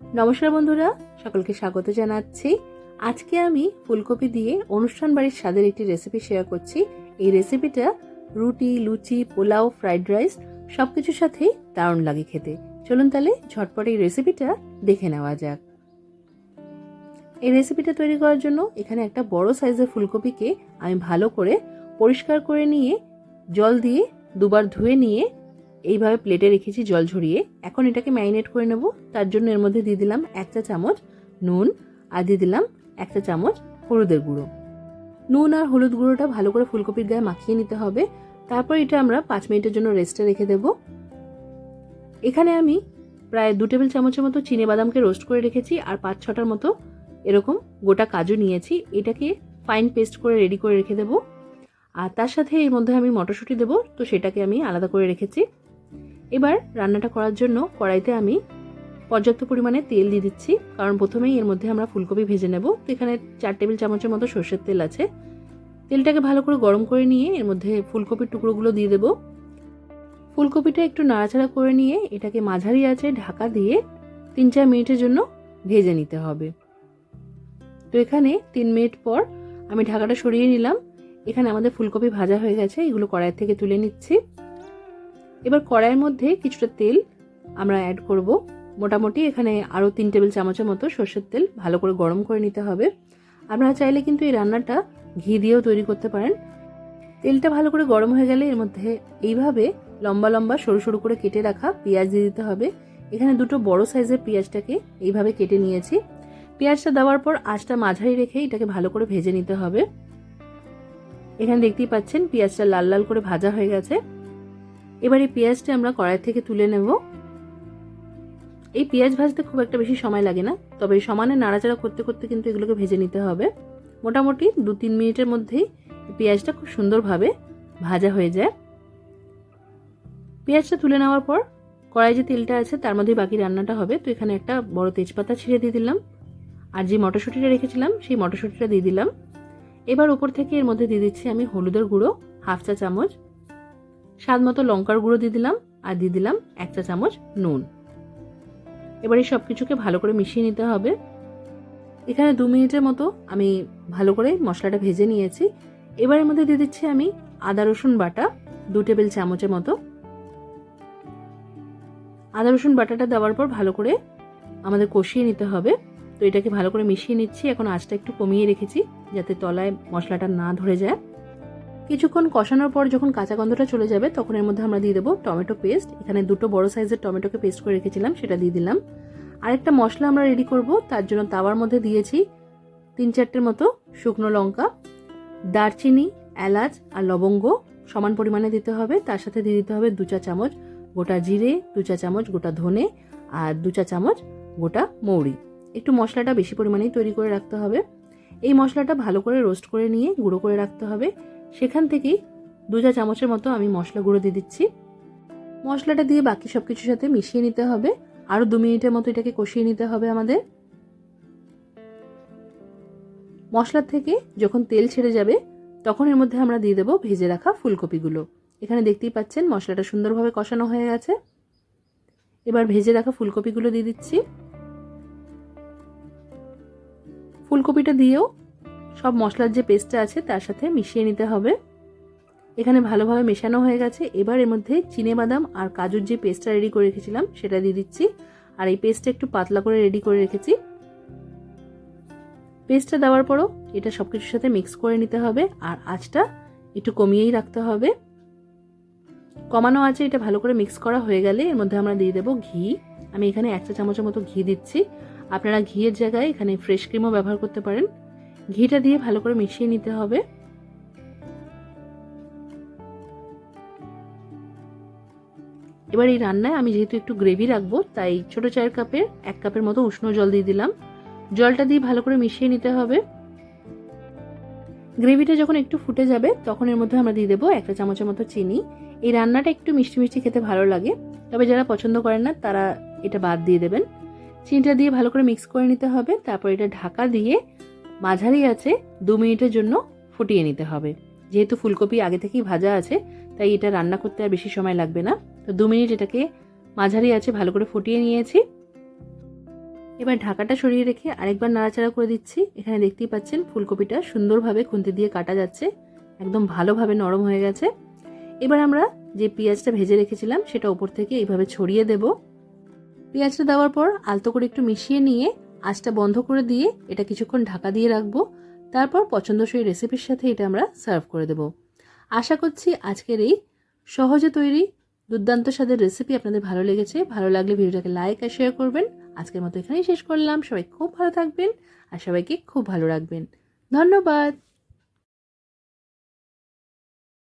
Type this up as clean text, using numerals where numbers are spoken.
নমস্কার বন্ধুরা, সকলকে স্বাগত জানাচ্ছি। আজকে আমি ফুলকপি দিয়ে অনুষ্ঠান বাড়ির স্বাদের একটি রেসিপি শেয়ার করছি। এই রেসিপিটা রুটি, লুচি, পোলাও, ফ্রাইড রাইস সবকিছুর সাথেই দারুণ লাগে খেতে। চলুন তাহলে ঝটপট এই রেসিপিটা দেখে নেওয়া যাক। এই রেসিপিটা তৈরি করার জন্য এখানে একটা বড় সাইজের ফুলকপিকে আমি ভালো করে পরিষ্কার করে নিয়ে জল দিয়ে দুবার ধুয়ে নিয়ে এইভাবে প্লেটে রেখেছি জল ঝরিয়ে। এখন এটাকে ম্যারিনেট করে নেব। তার জন্য এর মধ্যে দিয়ে দিলাম 1 চা চামচ নুন আর দিয়ে দিলাম 1 চা চামচ হলুদের গুঁড়ো। নুন আর হলুদ গুঁড়োটা ভালো করে ফুলকপির গায়ে মাখিয়ে নিতে হবে। তারপর এটা আমরা 5 মিনিটের জন্য রেস্টে রেখে দেব। এখানে আমি প্রায় 2 টেবিল চামচের মতো চিনে বাদামকে রোস্ট করে রেখেছি আর 5-6টার মতো এরকম গোটা কাজু নিয়েছি। এটাকে ফাইন পেস্ট করে রেডি করে রেখে দেব। আর তার সাথে এর মধ্যে আমি মটরশুঁটি দেবো, তো সেটাকে আমি আলাদা করে রেখেছি। এবার রান্নাটা করার জন্য কড়াইতে আমি পর্যাপ্ত পরিমাণে তেল দিয়ে দিচ্ছি, কারণ প্রথমেই এর মধ্যে আমরা ফুলকপি ভেজে নেব। তো এখানে 4 টেবিল চামচের মতো সর্ষের তেল আছে। তেলটাকে ভালো করে গরম করে নিয়ে এর মধ্যে ফুলকপির টুকরোগুলো দিয়ে দেব। ফুলকপিটা একটু নাড়াচাড়া করে নিয়ে এটাকে মাঝারি আঁচে ঢাকা দিয়ে 3-4 মিনিটের জন্য ভেজে নিতে হবে। তো এখানে 3 মিনিট পর আমি ঢাকাটা সরিয়ে নিলাম। এখানে আমাদের ফুলকপি ভাজা হয়ে গেছে, এগুলো কড়াই থেকে তুলে নিচ্ছি। এবার কড়াইয়ের মধ্যে কিছুটা তেল আমরা অ্যাড করব। মোটামুটি এখানে আরও 3 টেবিল চামচের মতো সর্ষের তেল ভালো করে গরম করে নিতে হবে। আপনারা চাইলে কিন্তু এই রান্নাটা ঘি দিয়েও তৈরি করতে পারেন। তেলটা ভালো করে গরম হয়ে গেলে এর মধ্যে এইভাবে লম্বা লম্বা সরু সরু করে কেটে রাখা পেঁয়াজ দিয়ে দিতে হবে। এখানে দুটো বড় সাইজের পেঁয়াজটাকে এইভাবে কেটে নিয়েছি। পেঁয়াজটা দেওয়ার পর আঁচটা মাঝারি রেখে এটাকে ভালো করে ভেজে নিতে হবে। এখানে দেখতেই পাচ্ছেন পেঁয়াজটা লাল লাল করে ভাজা হয়ে গেছে। এবার এই পেঁয়াজটা আমরা কড়াই থেকে তুলে নেব। এই পেঁয়াজ ভাজতে খুব একটা বেশি সময় লাগে না, তবে সমানে নাড়াচাড়া করতে করতে কিন্তু এগুলোকে ভেজে নিতে হবে। মোটামুটি 2-3 মিনিটের মধ্যেই পেঁয়াজটা খুব সুন্দরভাবে ভাজা হয়ে যায়। পেঁয়াজটা তুলে নেওয়ার পর কড়াই যে তেলটা আছে তার মধ্যেই বাকি রান্নাটা হবে। তো এখানে একটা বড় তেজপাতা ছিঁড়ে দিয়ে দিলাম আর যে মটরশুঁটিটা রেখেছিলাম সেই মটরশুঁটিটা দিয়ে দিলাম। এবার উপর থেকে এর মধ্যে দিয়ে দিচ্ছি আমি হলুদের গুঁড়ো 1/2 চা চামচ, স্বাদ মতো লঙ্কার গুঁড়ো দিয়ে দিলাম আর দিয়ে দিলাম 1 চা চামচ নুন। এবার এই সব কিছুকে ভালো করে মিশিয়ে নিতে হবে। এখানে 2 মিনিটের মতো আমি ভালো করে মশলাটা ভেজে নিয়েছি। এবার এর মধ্যে দিয়ে দিচ্ছি আমি আদা রসুন বাটা 2 টেবিল চামচের মতো। আদা রসুন বাটাটা দেওয়ার পর ভালো করে আমাদের কষিয়ে নিতে হবে। তো এটাকে ভালো করে মিশিয়ে নিচ্ছি। এখন আঁচটা একটু কমিয়ে রেখেছি যাতে তলায় মশলাটা না ধরে যায়। কিছুক্ষণ কষানোর পর যখন কাঁচা গন্ধটা চলে যাবে তখন এর মধ্যে আমরা দিয়ে দেবো টমেটো পেস্ট। এখানে 2টো বড় সাইজের টমেটোকে পেস্ট করে রেখেছিলাম, সেটা দিয়ে দিলাম। আরেকটা মশলা আমরা রেডি করব, তার জন্য তাওয়ার মধ্যে দিয়েছি 3-4টের মতো শুকনো লঙ্কা, দারচিনি, এলাচ আর লবঙ্গ সমান পরিমাণে দিতে হবে। তার সাথে দিয়ে দিতে হবে 2 চা চামচ গোটা জিরে, 2 চা চামচ গোটা ধনে আর 2 চা চামচ গোটা মৌরি। একটু মশলাটা বেশি পরিমাণেই তৈরি করে রাখতে হবে। এই মশলাটা ভালো করে রোস্ট করে নিয়ে গুঁড়ো করে রাখতে হবে। সেখান থেকেই 2 চা চামচের মতো আমি মশলা গুঁড়ো দিয়ে দিচ্ছি। মশলাটা দিয়ে বাকি সব কিছুর সাথে মিশিয়ে নিতে হবে। আরও 2 মিনিটের মতো এটাকে কষিয়ে নিতে হবে আমাদের। মশলা থেকে যখন তেল ছেড়ে যাবে তখন এর মধ্যে আমরা দিয়ে দেবো ভেজে রাখা ফুলকপিগুলো। এখানে দেখতেই পাচ্ছেন মশলাটা সুন্দরভাবে কষানো হয়ে গেছে। এবার ভেজে রাখা ফুলকপিগুলো দিয়ে দিচ্ছি। ফুলকপিটা দিয়েও সব মশলার যে পেস্টটা আছে তার সাথে মিশিয়ে নিতে হবে। এখানে ভালোভাবে মেশানো হয়ে গেছে। এবার এর মধ্যে চিনেবাদাম আর কাজুর যে পেস্টটা রেডি করে রেখেছিলাম সেটা দিয়ে দিচ্ছি। আর এই পেস্টটা একটু পাতলা করে রেডি করে রেখেছি। পেস্টটা দেওয়ার পরও এটা সবকিছুর সাথে মিক্স করে নিতে হবে আর আঁচটা একটু কমিয়েই রাখতে হবে। কমানো আঁচে এটা ভালো করে মিক্স করা হয়ে গেলে এর মধ্যে আমরা দিয়ে দেবো ঘি। আমি এখানে 1 চা চামচের মতো ঘি দিচ্ছি। আপনারা ঘিয়ের জায়গায় এখানে ফ্রেশ ক্রিমও ব্যবহার করতে পারেন। ঘিটা দিয়ে ভালো করে মিশিয়ে নিতে হবে। এবার এই রান্নায় আমি যেহেতু একটু গ্রেভি রাখবো তাই ছোট চায়ের কাপের 1 কাপের মতো উষ্ণ জল দিয়ে দিলাম। জলটা দিয়ে ভালো করে মিশিয়ে নিতে হবে। গ্রেভিটা যখন একটু ফুটে যাবে তখন এর মধ্যে আমরা দিয়ে দেবো 1 চা চামচের মতো চিনি। এই রান্নাটা একটু মিষ্টি মিষ্টি খেতে ভালো লাগে, তবে যারা পছন্দ করেন না তারা এটা বাদ দিয়ে দেবেন। চিনিটা দিয়ে ভালো করে মিক্স করে নিতে হবে। তারপর এটা ঢাকা দিয়ে মাঝারি আছে 2 মিনিটের জন্য ফুটিয়ে নিতে হবে। যেহেতু ফুলকপি আগে থেকেই ভাজা আছে তাই এটা রান্না করতে আর বেশি সময় লাগবে না। তো 2 মিনিট এটাকে মাঝারি আছে ভালো করে ফুটিয়ে নিয়েছি। এবার ঢাকাটা সরিয়ে রেখে আরেকবার নাড়াচাড়া করে দিচ্ছি। এখানে দেখতেই পাচ্ছেন ফুলকপিটা সুন্দরভাবে খুন্তি দিয়ে কাটা যাচ্ছে, একদম ভালোভাবে নরম হয়ে গেছে। এবার আমরা যে পেঁয়াজটা ভেজে রেখেছিলাম সেটা উপর থেকে এইভাবে ছড়িয়ে দেব। পেঁয়াজটা দেওয়ার পর আলতো করে একটু মিশিয়ে নিয়ে আঁচটা বন্ধ করে দিয়ে এটা কিছুক্ষণ ঢাকা দিয়ে রাখবো। তারপর পছন্দসই রেসিপির সাথে এটা আমরা সার্ভ করে দেব। আশা করছি আজকের এই সহজে তৈরি দুর্দান্ত স্বাদের রেসিপি আপনাদের ভালো লেগেছে। ভালো লাগলে ভিডিওটাকে লাইক আর শেয়ার করবেন। আজকের মতো এখানেই শেষ করলাম। সবাই খুব ভালো থাকবেন আর সবাইকে খুব ভালো রাখবেন। ধন্যবাদ।